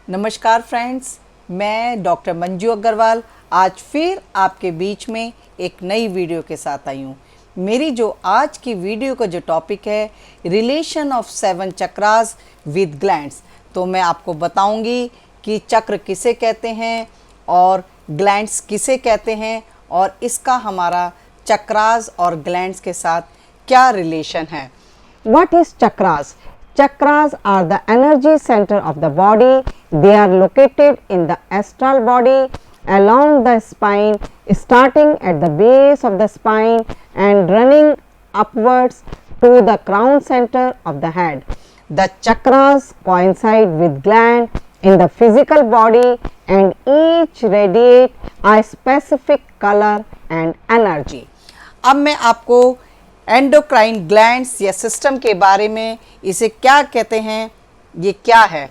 नमस्कार फ्रेंड्स, मैं डॉक्टर मंजू अग्रवाल आज फिर आपके बीच में एक नई वीडियो के साथ आई हूँ। मेरी जो आज की वीडियो का जो टॉपिक है relation of 7 chakras with glands, तो मैं आपको बताऊंगी कि चक्र किसे कहते हैं और ग्लैंड्स किसे कहते हैं और इसका हमारा चक्रास और ग्लैंड्स के साथ क्या रिलेशन है। What is chakras? Chakras are the energy center of the body. They are located in the astral body along the spine, starting at the base of the spine and running upwards to the crown center of the head. The chakras coincide with gland in the physical body and each radiate a specific color and energy. अब मैं आपको endocrine glands या system के बारे में, इसे क्या कहते हैं, ये क्या है।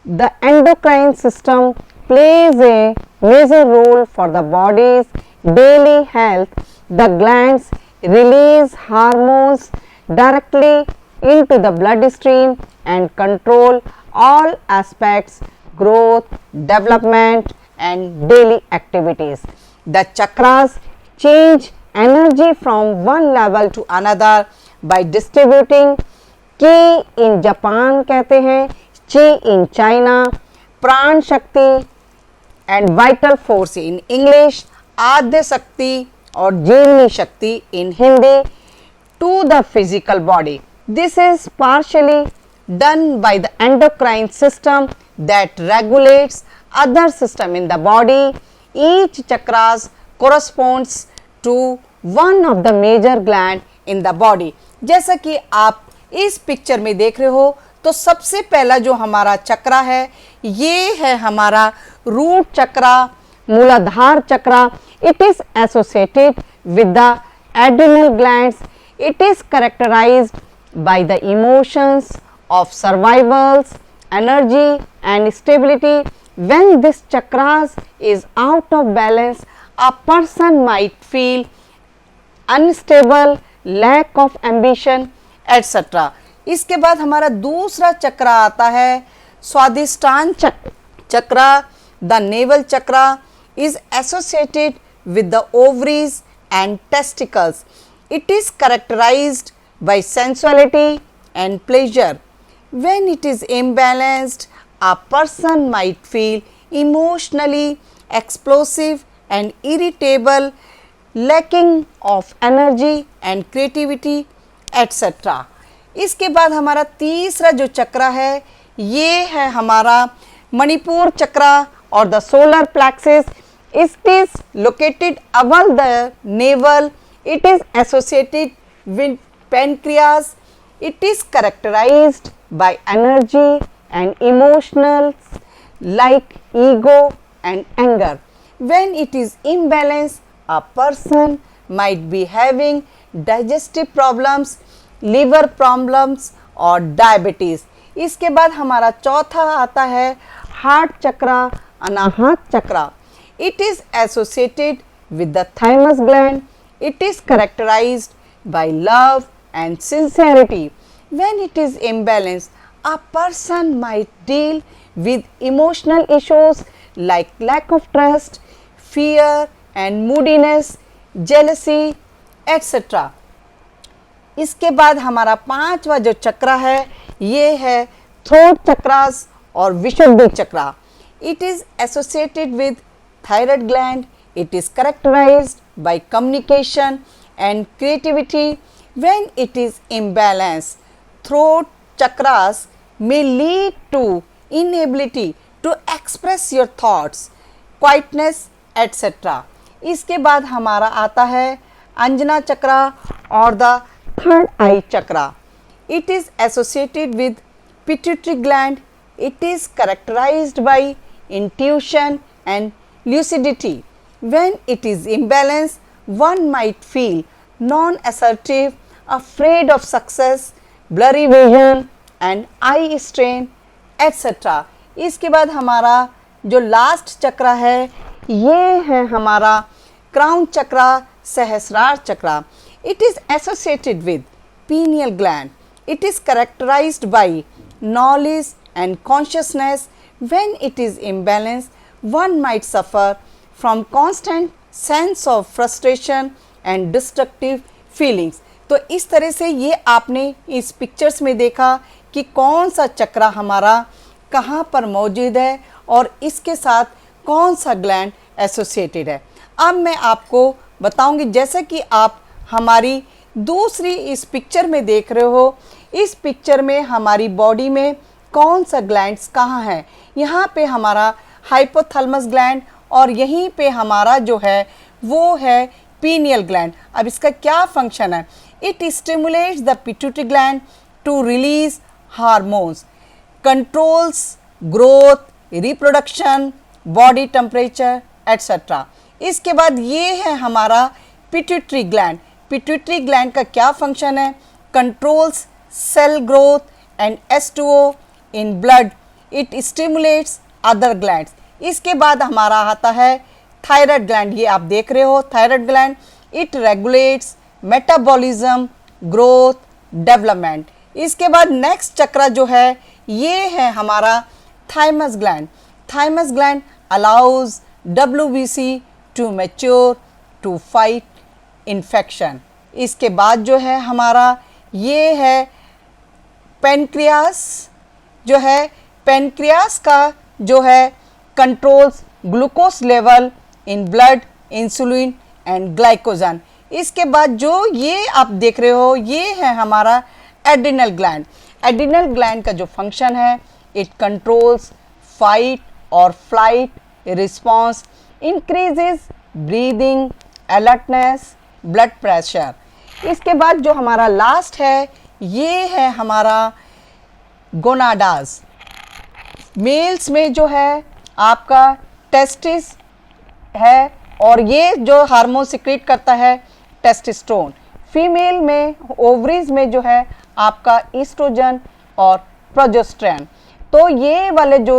The endocrine system plays a major role for the body's daily health. The glands release hormones directly into the bloodstream and control all aspects, growth, development and daily activities. The chakras Change energy from one level to another by distributing ki in Japan कहते हैं, chi in China, प्राण शक्ति and vital force in English, आद्य शक्ति और जीवनी शक्ति इन Hindi, to the physical body. This is partially done by the endocrine system that regulates other system in the body. Each chakras corresponds to one of the major gland in the body. जैसा कि आप इस picture में देख रहे हो, तो सबसे पहला जो हमारा चक्रा है ये है हमारा रूट चक्रा, मूलाधार चक्रा. It is associated with the adrenal glands. It is characterized by the emotions of survival, energy and stability. When this chakras is out of balance, a person might feel unstable, lack of ambition, etc. इसके बाद हमारा दूसरा चक्रा आता है Swadhisthana chakra. The navel chakra is associated with the ovaries and testicles. It is characterized by sensuality and pleasure. When it is imbalanced, a person might feel emotionally explosive and irritable, lacking of energy and creativity, etc. इसके बाद हमारा तीसरा जो चक्रा है ये है हमारा मणिपुर चक्रा और the solar plexus. It is located above the navel. It is associated with pancreas. It is characterized by energy and emotions like ego and anger. When it is imbalanced, a person might be having digestive problems, liver problems और diabetes. इसके बाद हमारा चौथा आता है heart chakra, Anahata chakra. It is associated with the thymus gland. It is characterized by love and sincerity. When it is imbalanced, a person might deal with emotional issues like lack of trust, fear and moodiness, jealousy, etc. इसके बाद हमारा पांचवा जो चक्रा है ये है throat chakras और विशुद्धि चक्रा. It is associated with thyroid gland. It is characterized by communication and creativity. When it is imbalanced, throat chakras may lead to inability to express your thoughts, quietness, etc. इसके बाद हमारा आता है अंजना चक्रा और the third I chakra. It is associated with pituitary gland. It is characterized by intuition and lucidity. When it is imbalanced, one might feel non-assertive, afraid of success, blurry vision and eye strain, etc. इसके बाद हमारा जो last चक्रा है ये है हमारा crown chakra, Sahasrara chakra. It is associated with pineal gland. It is characterized by knowledge and consciousness. When it is imbalanced, one might suffer from constant sense of frustration and destructive feelings. तो इस तरह से ये आपने इस पिक्चर्स में देखा कि कौन सा चक्रा हमारा कहाँ पर मौजूद है और इसके साथ कौन सा ग्लैंड एसोसिएटेड है। अब मैं आपको बताऊंगी, जैसे कि आप हमारी दूसरी इस पिक्चर में देख रहे हो, इस पिक्चर में हमारी बॉडी में कौन सा ग्लैंड्स कहाँ है। यहाँ पे हमारा हाइपोथैलेमस ग्लैंड और यहीं पे हमारा जो है वो है पीनियल ग्लैंड। अब इसका क्या फंक्शन है? It stimulates the pituitary gland to release hormones, controls growth, reproduction, body temperature etcetera. इसके बाद ये है हमारा पिट्यूटरी ग्लैंड। पिट्यूटरी ग्लैंड का क्या फंक्शन है? Controls cell growth and H2O in blood, it stimulates other glands. इसके बाद हमारा आता है थायराइड ग्लैंड। ये आप देख रहे हो thyroid gland, it regulates metabolism, growth, development. इसके बाद नेक्स्ट चक्रा जो है ये है हमारा thymus gland. Thymus gland allows WBC to mature to fight infection. इसके बाद जो है हमारा ये है पेनक्रियास, जो है पेनक्रियास का जो है controls glucose level in blood, insulin and glycogen. इसके बाद जो ये आप देख रहे हो ये है हमारा एड्रिनल ग्लैंड। एड्रिनल ग्लैंड का जो फंक्शन है, इट कंट्रोल्स फाइट और flight response, increases breathing, alertness, blood pressure. इसके बाद जो हमारा लास्ट है ये है हमारा गोनाडास। मेल्स में जो है आपका टेस्टिस है और ये जो हार्मोन सिक्रेट करता है टेस्टोस्टेरोन। फीमेल में ओवरीज में जो है आपका ईस्ट्रोजन और प्रोजेस्टेरोन। तो ये वाले जो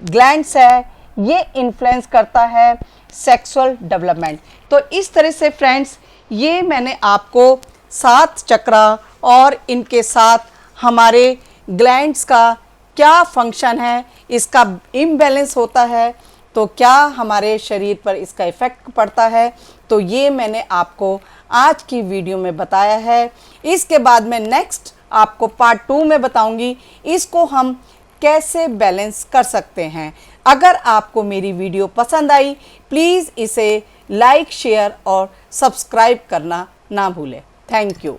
ग्लैंड्स है ये इन्फ्लुएंस करता है सेक्सुअल डेवलपमेंट। तो इस तरह से फ्रेंड्स ये मैंने आपको 7 चक्रा और इनके साथ हमारे ग्लैंड्स का क्या फंक्शन है, इसका इम्बैलेंस होता है तो क्या हमारे शरीर पर इसका इफ़ेक्ट पड़ता है, तो ये मैंने आपको आज की वीडियो में बताया है। इसके बाद मैं नेक्स्ट आपको पार्ट 2 में बताऊंगी इसको हम कैसे बैलेंस कर सकते हैं। अगर आपको मेरी वीडियो पसंद आई प्लीज़ इसे लाइक, शेयर और सब्सक्राइब करना ना भूलें। Thank you.